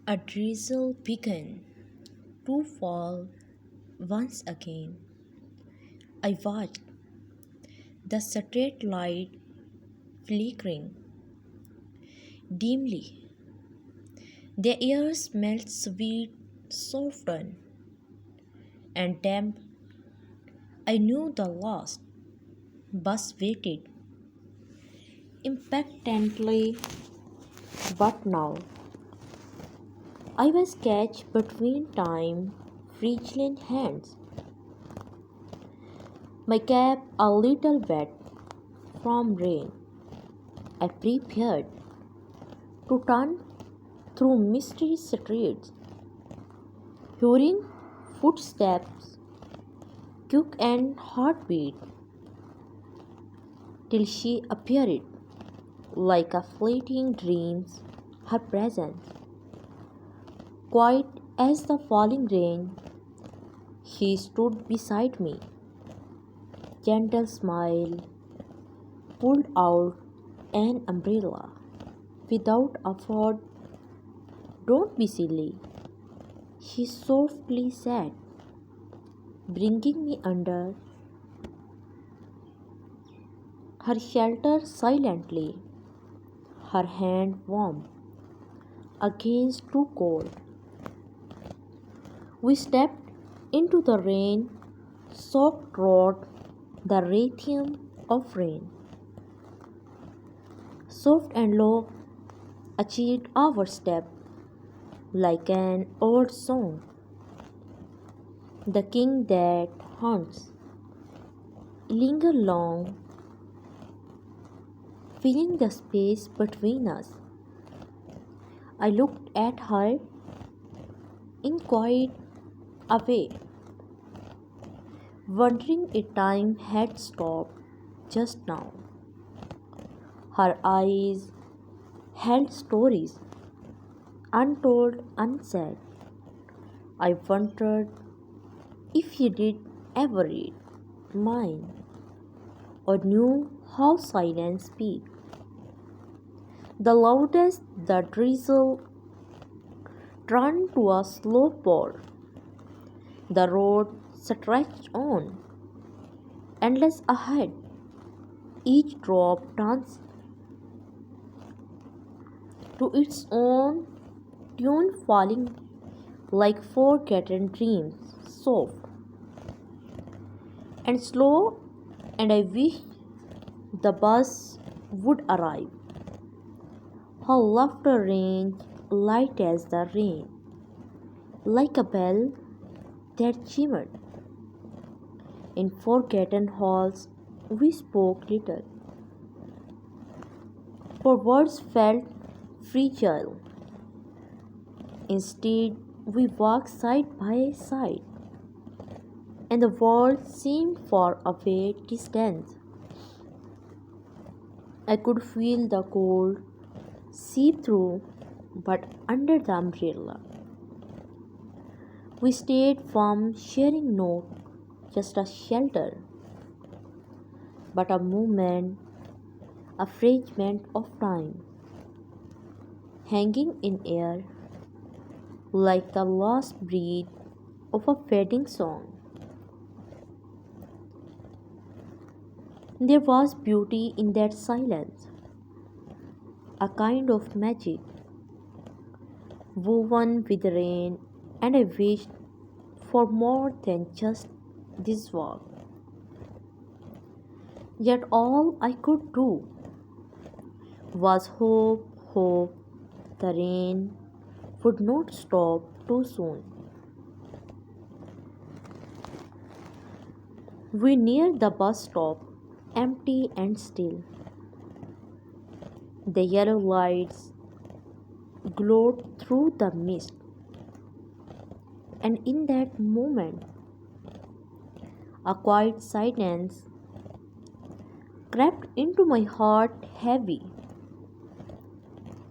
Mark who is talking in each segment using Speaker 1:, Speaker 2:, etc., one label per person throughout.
Speaker 1: A drizzle began to fall once again. I watched the street light flickering dimly. The air smelled sweet, softened, and damp. I knew the last bus waited impectantly, but now I was caged between time vigilant hands, my cap a little wet from rain. I prepared to turn through misty streets, hearing footsteps, quick and heartbeat, till she appeared like a fleeting dream. Her presence, quiet as the falling rain, she stood beside me, gentle smile, pulled out an umbrella without effort. Don't be silly, she softly said, bringing me under her shelter silently, her hand warm against too cold. We stepped into the rain soaked road, the rhythm of rain, soft and low, achieved our step like an old song. The king that haunts linger long, filling the space between us. I looked at her in quiet away, wondering if time had stopped just now. Her eyes held stories, untold, unsaid. I wondered if he did ever read mine or knew how silence speaks. The loudest the drizzle turned to a slow pour. The road stretched on, endless ahead. Each drop turns to its own tune, falling like forgotten dreams, soft and slow, and I wished the bus would arrive. Her laughter rang light as the rain, like a bell that chimed. In forgotten halls we spoke little, for words felt fragile. Instead, we walked side by side, and the world seemed far away distant. I could feel the cold seep through, but under the umbrella, we stayed firm, sharing no just a shelter, but a moment, a fragment of time, hanging in air like the last breath of a fading song. There was beauty in that silence, a kind of magic woven with rain, and I wished for more than just this walk. Yet all I could do was hope the rain would not stop too soon. We neared the bus stop, empty and still. The yellow lights glowed through the mist, and in that moment, a quiet silence crept into my heart, heavy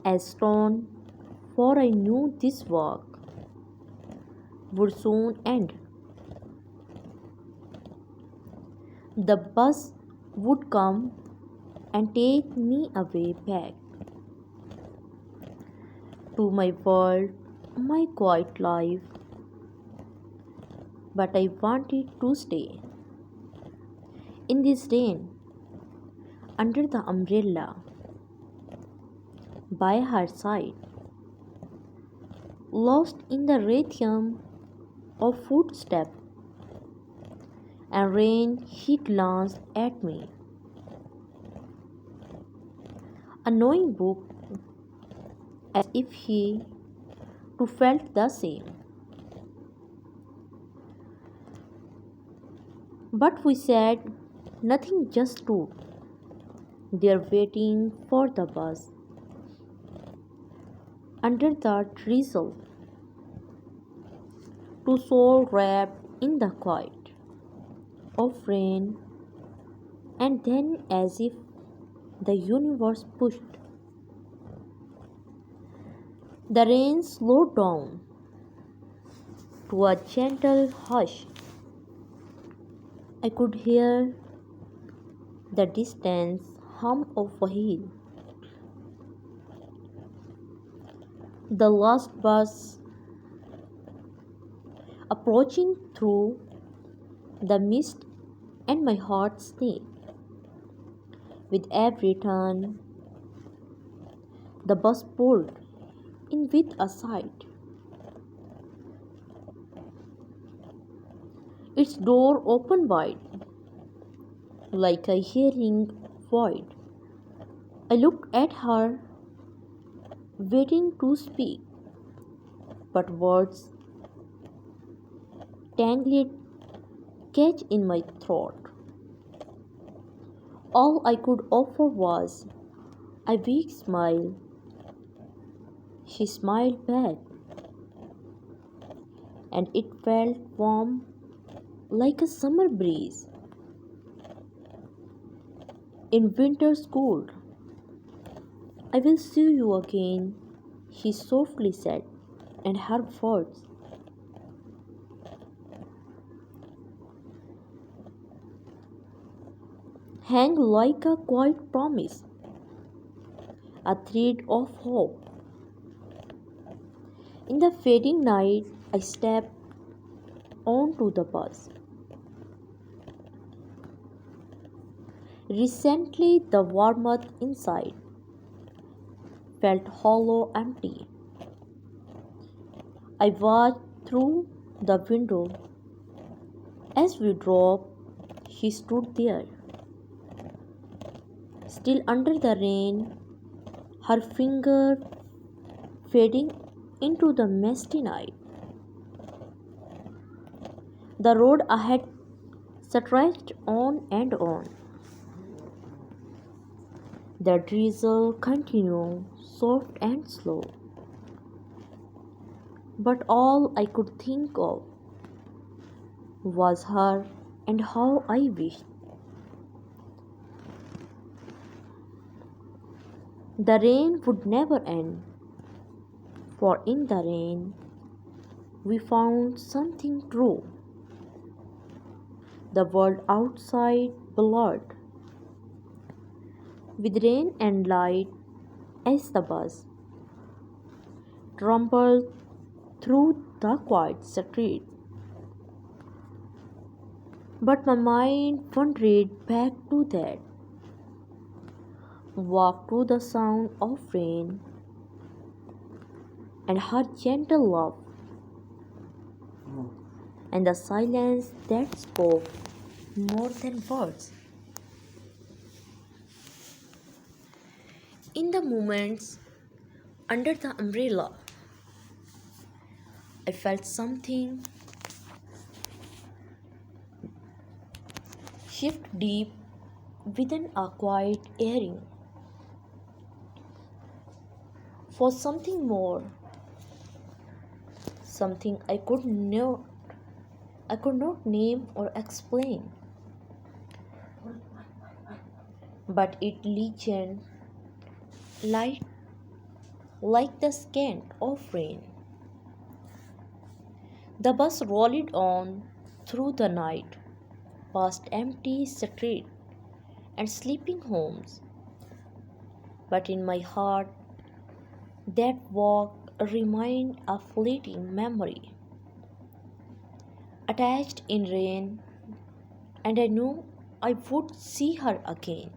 Speaker 1: as stone, for I knew this walk would soon end. The bus would come and take me away back to my world my quiet life, but I wanted to stay in this rain under the umbrella by her side, lost in the rhythm of footsteps and rain. He glanced at me, a knowing book, as if he too felt the same. But we said nothing, just stood there waiting for the bus under the drizzle, two souls wrapped in the quiet of rain. And then, as if the universe pushed, the rain slowed down to a gentle hush. I could hear the distant hum of a hill, the last bus approaching through the mist, and my heart snaked. With every turn, the bus pulled in with a sigh, its door opened wide, like a hearing void. I looked at her, waiting to speak, but words tangled catch in my throat. All I could offer was a weak smile. She smiled back, and it felt warm like a summer breeze in winter's cold. I will see you again, she softly said, and her words hang like a quiet promise, a thread of hope. In the fading night, I stepped onto the bus. Recently, the warmth inside felt hollow, empty. I watched through the window as we drove. She stood there, still under the rain, her finger fading into the misty night. The road ahead stretched on and on. The drizzle continued, soft and slow. But all I could think of was her, and how I wished the rain would never end. For in the rain we found something true. The world outside blurred with rain and light as the bus rumbled through the quiet street. But my mind wandered back to that walk, to the sound of rain and her gentle love, and the silence that spoke more than words. In the moments under the umbrella, I felt something shift deep within, a quiet yearning for something more, something I could not name or explain, but it legend light like the scent of rain. The bus rolled on through the night, past empty streets and sleeping homes. But in my heart, that walk remained a fleeting memory, attached in rain, and I knew I would see her again.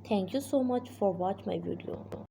Speaker 1: Thank you so much for watching my video.